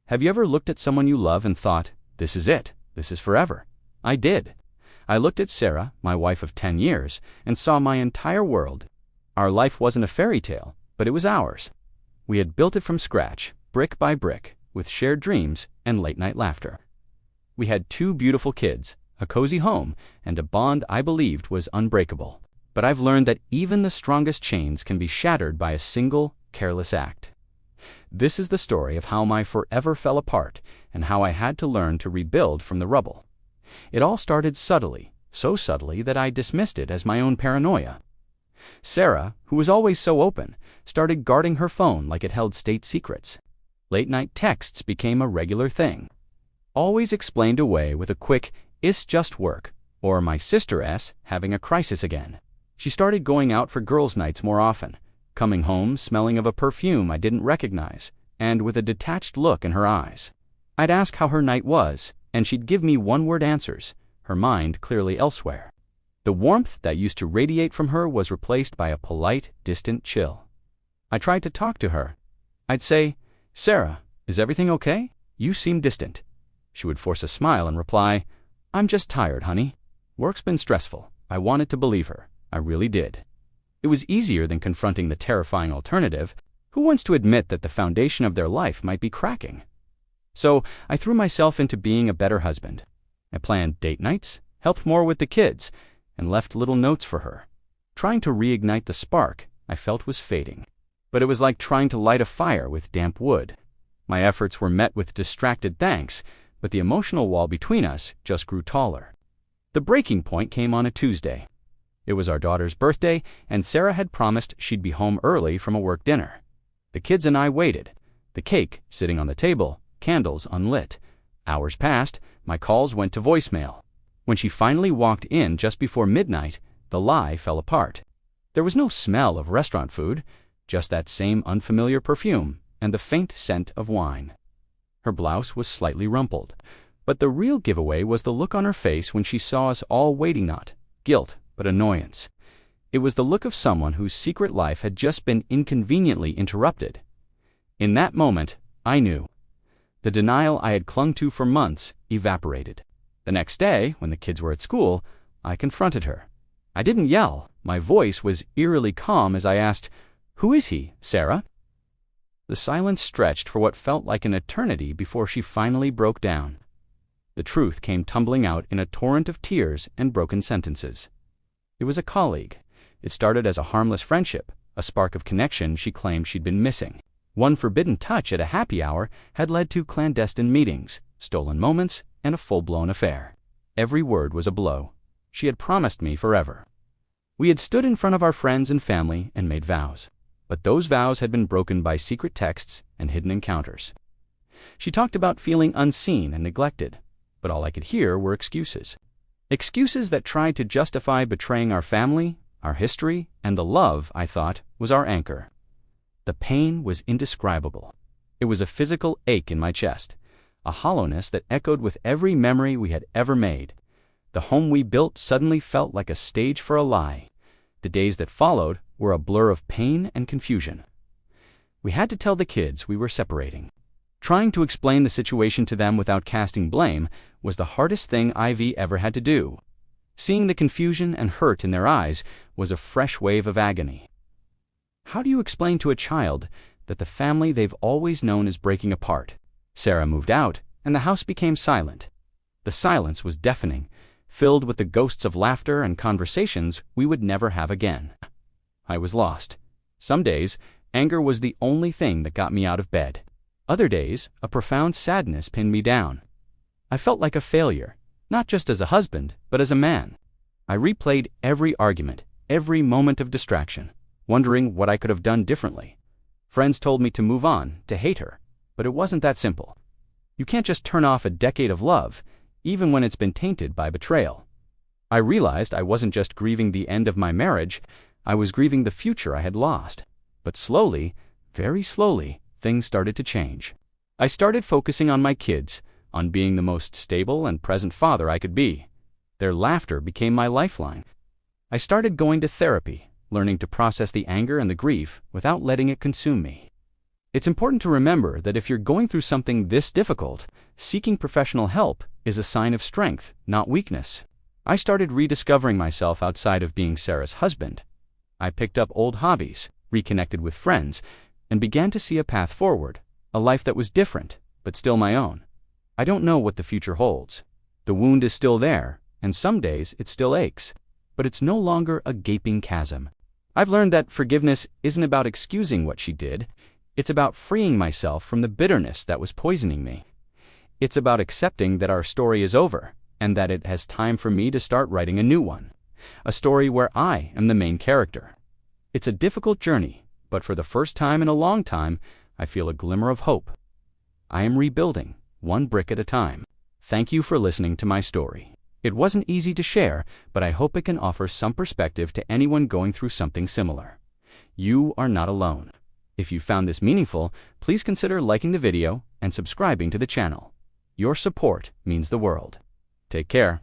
Have you ever looked at someone you love and thought, this is it, this is forever? I did. I looked at Sarah, my wife of 10 years, and saw my entire world. Our life wasn't a fairy tale, but it was ours. We had built it from scratch, brick by brick, with shared dreams and late-night laughter. We had 2 beautiful kids, a cozy home, and a bond I believed was unbreakable. But I've learned that even the strongest chains can be shattered by a single, careless act. This is the story of how my forever fell apart and how I had to learn to rebuild from the rubble. It all started subtly, so subtly that I dismissed it as my own paranoia. Sarah, who was always so open, started guarding her phone like it held state secrets. Late-night texts became a regular thing. Always explained away with a quick, "It's just work," or my sister S having a crisis again. She started going out for girls' nights more often, coming home smelling of a perfume I didn't recognize, and with a detached look in her eyes. I'd ask how her night was, and she'd give me one-word answers, her mind clearly elsewhere. The warmth that used to radiate from her was replaced by a polite, distant chill. I tried to talk to her. I'd say, "Sarah, is everything okay? You seem distant." She would force a smile and reply, "I'm just tired, honey. Work's been stressful." I wanted to believe her. I really did. It was easier than confronting the terrifying alternative. Who wants to admit that the foundation of their life might be cracking? So I threw myself into being a better husband. I planned date nights, helped more with the kids, and left little notes for her, trying to reignite the spark I felt was fading. But it was like trying to light a fire with damp wood. My efforts were met with distracted thanks, but the emotional wall between us just grew taller. The breaking point came on a Tuesday. It was our daughter's birthday, and Sarah had promised she'd be home early from a work dinner. The kids and I waited, the cake sitting on the table, candles unlit. Hours passed, my calls went to voicemail. When she finally walked in just before midnight, the lie fell apart. There was no smell of restaurant food, just that same unfamiliar perfume and the faint scent of wine. Her blouse was slightly rumpled, but the real giveaway was the look on her face when she saw us all waiting, not guilt, but annoyance. It was the look of someone whose secret life had just been inconveniently interrupted. In that moment, I knew. The denial I had clung to for months evaporated. The next day, when the kids were at school, I confronted her. I didn't yell. My voice was eerily calm as I asked, "Who is he, Sarah?" The silence stretched for what felt like an eternity before she finally broke down. The truth came tumbling out in a torrent of tears and broken sentences. It was a colleague. It started as a harmless friendship, a spark of connection she claimed she'd been missing. One forbidden touch at a happy hour had led to clandestine meetings, stolen moments, and a full-blown affair. Every word was a blow. She had promised me forever. We had stood in front of our friends and family and made vows. But those vows had been broken by secret texts and hidden encounters. She talked about feeling unseen and neglected, but all I could hear were excuses. Excuses that tried to justify betraying our family, our history, and the love, I thought, was our anchor. The pain was indescribable. It was a physical ache in my chest, a hollowness that echoed with every memory we had ever made. The home we built suddenly felt like a stage for a lie. The days that followed were a blur of pain and confusion. We had to tell the kids we were separating. Trying to explain the situation to them without casting blame was the hardest thing Ivy ever had to do. Seeing the confusion and hurt in their eyes was a fresh wave of agony. How do you explain to a child that the family they've always known is breaking apart? Sarah moved out, and the house became silent. The silence was deafening, filled with the ghosts of laughter and conversations we would never have again. I was lost. Some days, anger was the only thing that got me out of bed. Other days, a profound sadness pinned me down. I felt like a failure, not just as a husband, but as a man. I replayed every argument, every moment of distraction, wondering what I could have done differently. Friends told me to move on, to hate her, but it wasn't that simple. You can't just turn off a decade of love, even when it's been tainted by betrayal. I realized I wasn't just grieving the end of my marriage, I was grieving the future I had lost. But slowly, very slowly, things started to change. I started focusing on my kids, on being the most stable and present father I could be. Their laughter became my lifeline. I started going to therapy, learning to process the anger and the grief without letting it consume me. It's important to remember that if you're going through something this difficult, seeking professional help is a sign of strength, not weakness. I started rediscovering myself outside of being Sarah's husband. I picked up old hobbies, reconnected with friends, and began to see a path forward, a life that was different, but still my own. I don't know what the future holds. The wound is still there, and some days it still aches, but it's no longer a gaping chasm. I've learned that forgiveness isn't about excusing what she did. It's about freeing myself from the bitterness that was poisoning me. It's about accepting that our story is over, and that it has time for me to start writing a new one. A story where I am the main character. It's a difficult journey, but for the first time in a long time, I feel a glimmer of hope. I am rebuilding, one brick at a time. Thank you for listening to my story. It wasn't easy to share, but I hope it can offer some perspective to anyone going through something similar. You are not alone. If you found this meaningful, please consider liking the video and subscribing to the channel. Your support means the world. Take care.